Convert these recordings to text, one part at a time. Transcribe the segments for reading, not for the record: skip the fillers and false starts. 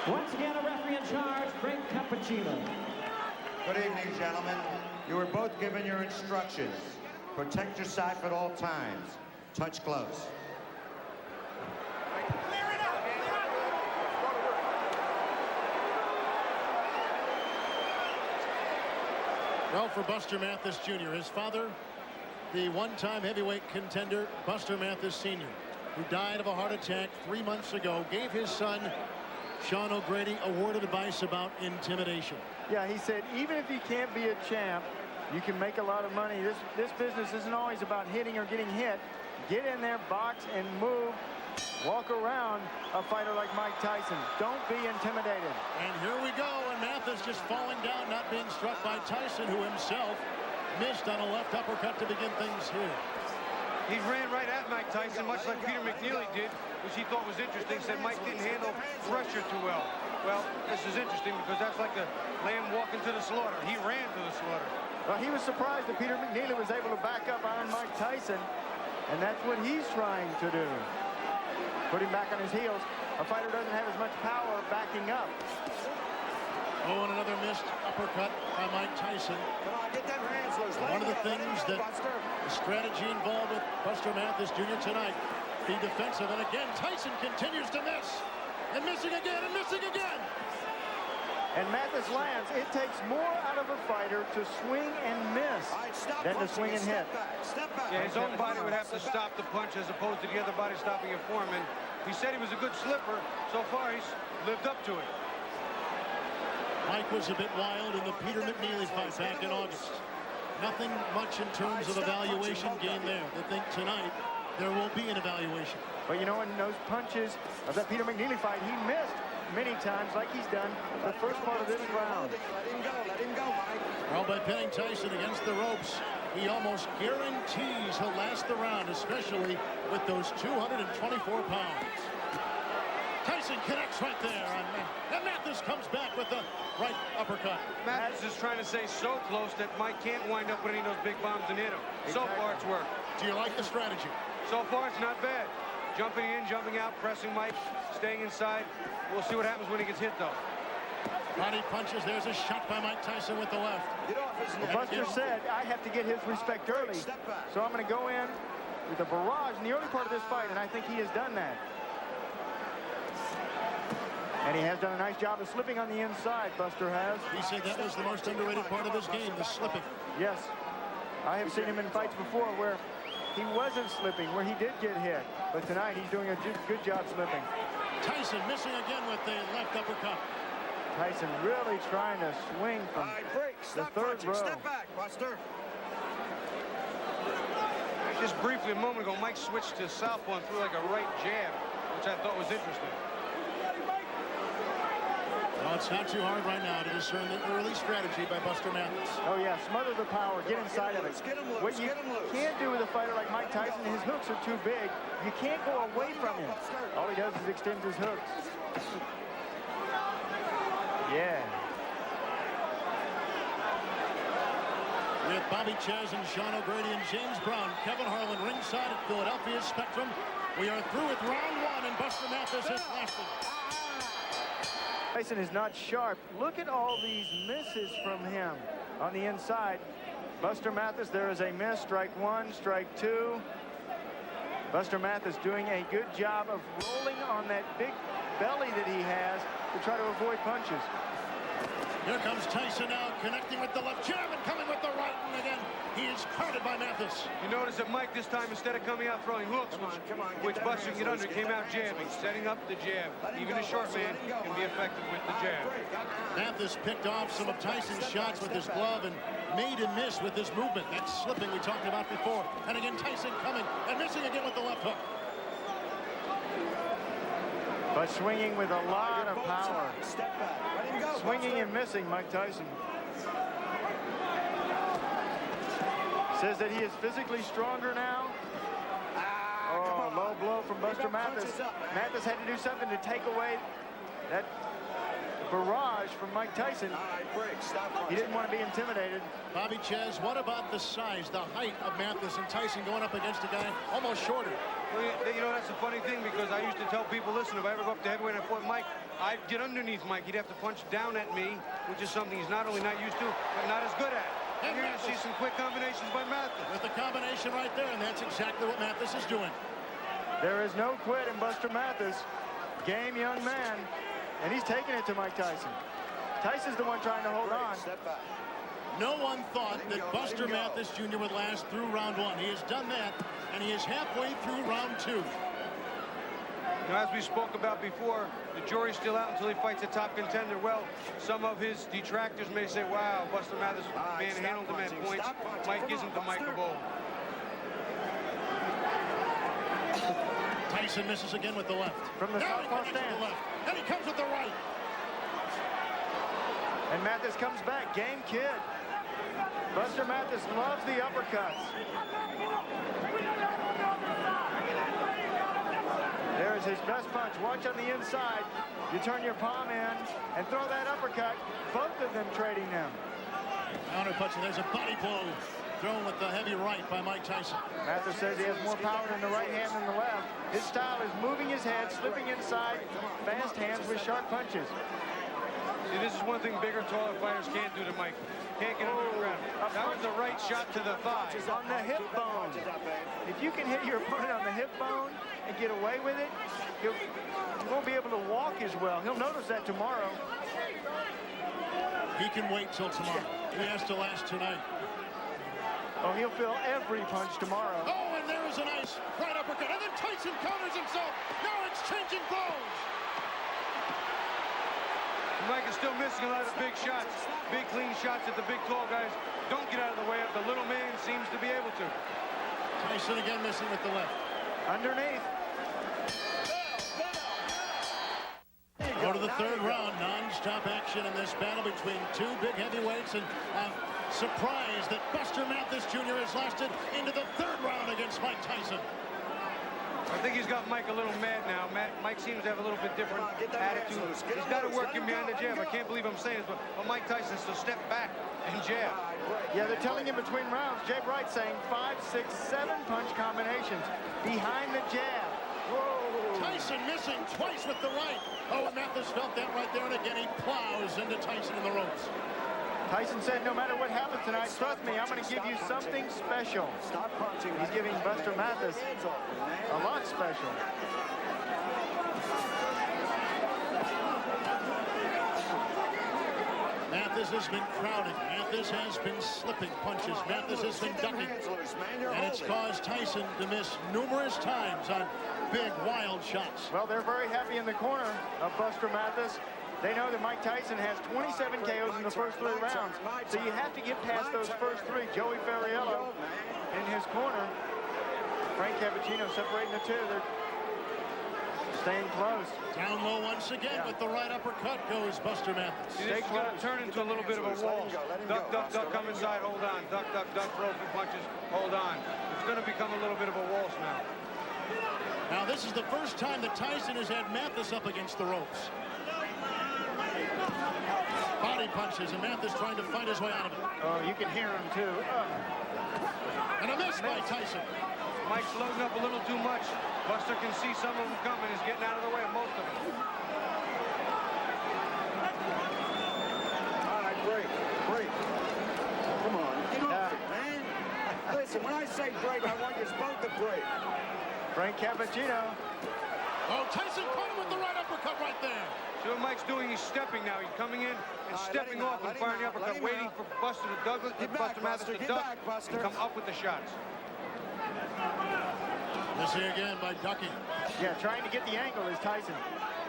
Once again, a referee in charge, Frank Cappuccino. Good evening, gentlemen. You were both given your instructions. Protect your side at all times. Touch close. Well, for Buster Mathis Jr., his father, the one-time heavyweight contender, Buster Mathis Sr., who died of a heart attack 3 months ago, gave his son, Sean O'Grady, a word of advice about intimidation. Yeah, he said, even if you can't be a champ, you can make a lot of money. This business isn't always about hitting or getting hit. Get in there, box, and move. Walk around a fighter like Mike Tyson. Don't be intimidated. And here we go, and Mathis just falling down, not being struck by Tyson, who himself missed on a left uppercut to begin things here. He ran right at Mike Tyson, much like Peter McNeely did, which he thought was interesting. Said Mike didn't handle pressure too well. Well, this is interesting because that's like a lamb walking to the slaughter. He ran to the slaughter. Well, he was surprised that Peter McNeely was able to back up Iron Mike Tyson, and that's what he's trying to do. Put him back on his heels. A fighter doesn't have as much power backing up. Oh, and another missed uppercut by Mike Tyson. Come on, get them hands loose. One of the things that the strategy involved with Buster Mathis Jr. tonight, be defensive. And again, Tyson continues to miss. And missing again, and missing again. And Mathis lands. It takes more out of a fighter to swing and miss than to swing and hit. Step back. Yeah, his own body would have to stop the punch as opposed to the other body stopping it for him. And he said he was a good slipper. So far, he's lived up to it. Mike was a bit wild in the Peter McNeely fight back in August. Nothing much in terms of evaluation gain there. They think tonight there will be an evaluation. But you know, in those punches of that Peter McNeely fight, he missed many times like he's done the first part of this round. Let him go, Mike. Well, by pinning Tyson against the ropes, he almost guarantees he'll last the round, especially with those 224 pounds. Tyson connects right there, and Mathis comes back with the right uppercut. Mathis is trying to stay so close that Mike can't wind up with any of those big bombs and hit him. So far, it's worked. Do you like the strategy? So far, it's not bad. Jumping in, jumping out, pressing Mike, staying inside. We'll see what happens when he gets hit, though. Body punches. There's a shot by Mike Tyson with the left. Buster said, I have to get his respect early, so I'm going to go in with a barrage in the early part of this fight, and I think he has done that. And he has done a nice job of slipping on the inside, Buster has. He said that was the most underrated part of his game, the slipping. Yes. I have seen him in fights before where he wasn't slipping, where he did get hit. But tonight, he's doing a good job slipping. Tyson missing again with the left uppercut. Tyson really trying to swing from the third row. Step back, Buster. Just briefly, a moment ago, Mike switched to southpaw and threw like a right jab, which I thought was interesting. Well, it's not too hard right now to discern the early strategy by Buster Mathis. Oh, yeah, smother the power, get inside of it. What you can't do with a fighter like Mike Tyson, his hooks are too big. You can't go away from him. All he does is extend his hooks. Yeah. With Bobby Ches and Sean O'Grady and James Brown, Kevin Harlan ringside at Philadelphia Spectrum. We are through with round one, and Buster Mathis is lasting. Tyson is not sharp. Look at all these misses from him on the inside. Buster Mathis, there is a miss. Strike one, strike two. Buster Mathis doing a good job of rolling on that big belly that he has to try to avoid punches. Here comes Tyson now, connecting with the left jab and coming with the right, and again, he is crowded by Mathis. You notice that Mike this time, instead of coming out throwing hooks, which Buster can get under, came out jabbing, setting up the jab. Even a short man can be effective with the jab. Mathis picked off some of Tyson's shots with his glove and made him miss with his movement. That's slipping we talked about before. And again, Tyson coming and missing again with the left hook. But swinging with a lot of power. Swinging and missing, Mike Tyson. Says that he is physically stronger now. Oh, low blow from Buster Mathis. Mathis had to do something to take away that barrage from Mike Tyson. He didn't want to be intimidated. Bobby Ches, what about the size, the height of Mathis and Tyson going up against a guy almost shorter? Well, you know, that's a funny thing because I used to tell people, listen, if I ever go up to heavyweight and I fought Mike, I'd get underneath Mike. He'd have to punch down at me, which is something he's not only not used to, but not as good at. And you're going to see some quick combinations by Mathis. With the combination right there, and that's exactly what Mathis is doing. There is no quit in Buster Mathis. Game young man, and he's taking it to Mike Tyson. Tyson's the one trying to hold on. No one thought that Buster Mathis Jr. would last through round 1. He has done that, and he is halfway through round 2. Now, as we spoke about before, the jury's still out until he fights a top contender. Well, some of his detractors may say, wow, Buster Mathis manhandled him at points. Mike isn't the Mike of old. Tyson misses again with the left. From the southpaw stance. And he comes with the right. And Mathis comes back. Game kid. Buster Mathis loves the uppercuts. There's his best punch. Watch on the inside. You turn your palm in and throw that uppercut. Both of them trading them. Counter punching. There's a body blow thrown with the heavy right by Mike Tyson. Mathis says he has more power in the right hand than the left. His style is moving his head, slipping inside, fast hands with sharp punches. See, this is one thing bigger, taller fighters can't do to Mike. Can't get under the ground. That was the right shot to the thigh. On the hip bone. If you can hit your opponent on the hip bone and get away with it, he won't be able to walk as well. He'll notice that tomorrow. He can wait till tomorrow. He has to last tonight. Oh, he'll feel every punch tomorrow. Oh, and there is a nice right uppercut. And then Tyson counters himself. Now exchanging blows. Mike is still missing a lot of big shots. Big, clean shots that the big, tall guys don't get out of the way of. The little man seems to be able to. Tyson again missing with the left. Underneath. Go to the third round. Non-stop action in this battle between two big heavyweights. And I'm surprised that Buster Mathis Jr. has lasted into the third round against Mike Tyson. I think he's got Mike a little mad now. Mike seems to have a little bit different attitude. He's got to work him behind the jab. I can't believe I'm saying this, but Mike Tyson still step back and jab. Yeah, they're telling him between rounds. Jay Bright saying 5, 6, 7 punch combinations behind the jab. Whoa. Tyson missing twice with the right. Oh, and Mathis felt that right there, and again he plows into Tyson in the ropes. Tyson said, no matter what happens tonight, trust me, I'm going to give you something special. He's giving Buster Mathis a lot special. Mathis has been crowding. Mathis has been slipping punches. Mathis has been ducking. And it's caused Tyson to miss numerous times on big, wild shots. Well, they're very happy in the corner of Buster Mathis. They know that Mike Tyson has 27 KOs in the first 3 rounds. So you have to get past those first 3. Joey Ferriello in his corner. Frank Cappuccino separating the 2. They're staying close. Down low once again with the right uppercut goes Buster Mathis. This is going to turn into a little bit of a wall. Duck, duck, duck, come inside, hold on. Duck, duck, duck, throw some punches, hold on. It's going to become a little bit of a waltz now. Now this is the first time that Tyson has had Mathis up against the ropes. Body punches, and Mathis trying to fight his way out of it. Oh, you can hear him too. And a miss by Tyson. Mike's loading up a little too much. Buster can see some of them coming. He's getting out of the way of most of them. All right, break. Come on, get off it, man. Listen, when I say break, I want you both to break. Frank Cappuccino. Oh, Tyson caught him with the right uppercut right there. See what Mike's doing? He's stepping now. He's coming in and stepping off and firing the uppercut, waiting for Buster Mathis to duck and come up with the shots. This here again by ducking. Yeah, trying to get the angle is Tyson.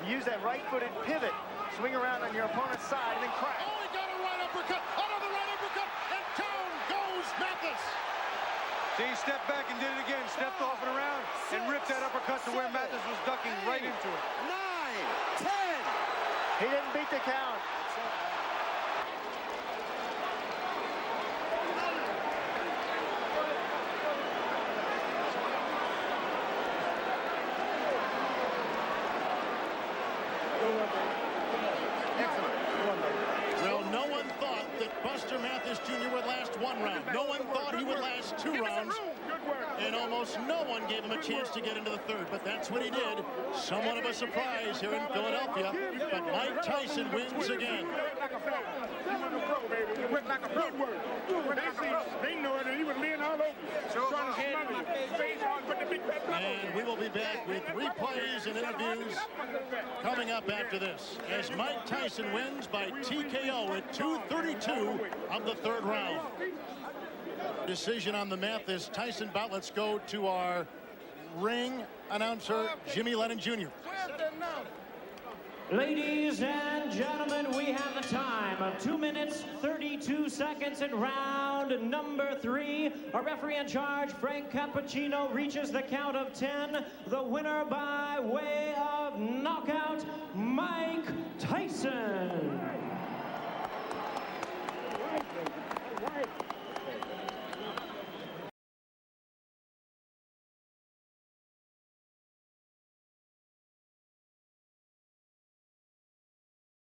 Use that right-footed pivot. Swing around on your opponent's side and then crack. Oh, he got a right uppercut. Another right uppercut. And down goes Mathis. See, he stepped back and did it again. Stepped off and around and ripped that uppercut to where Mathis was ducking right into it. 9, 10. He didn't beat the count. Well, no one thought that Buster Mathis Jr. would last 1 round. No one thought he would last 2 rounds. And almost no one gave him a chance to get into the third, but that's what he did. Somewhat of a surprise here in Philadelphia, but Mike Tyson wins again. And we will be back with replays and interviews coming up after this, as Mike Tyson wins by TKO at 2:32 of the third round. Decision on the Mathis Tyson bout. Let's go to our ring announcer, Jimmy Lennon Jr. Ladies and gentlemen, we have the time of 2 minutes, 32 seconds in round number 3. Our referee in charge, Frank Cappuccino, reaches the count of 10. The winner by way of knockout, Mike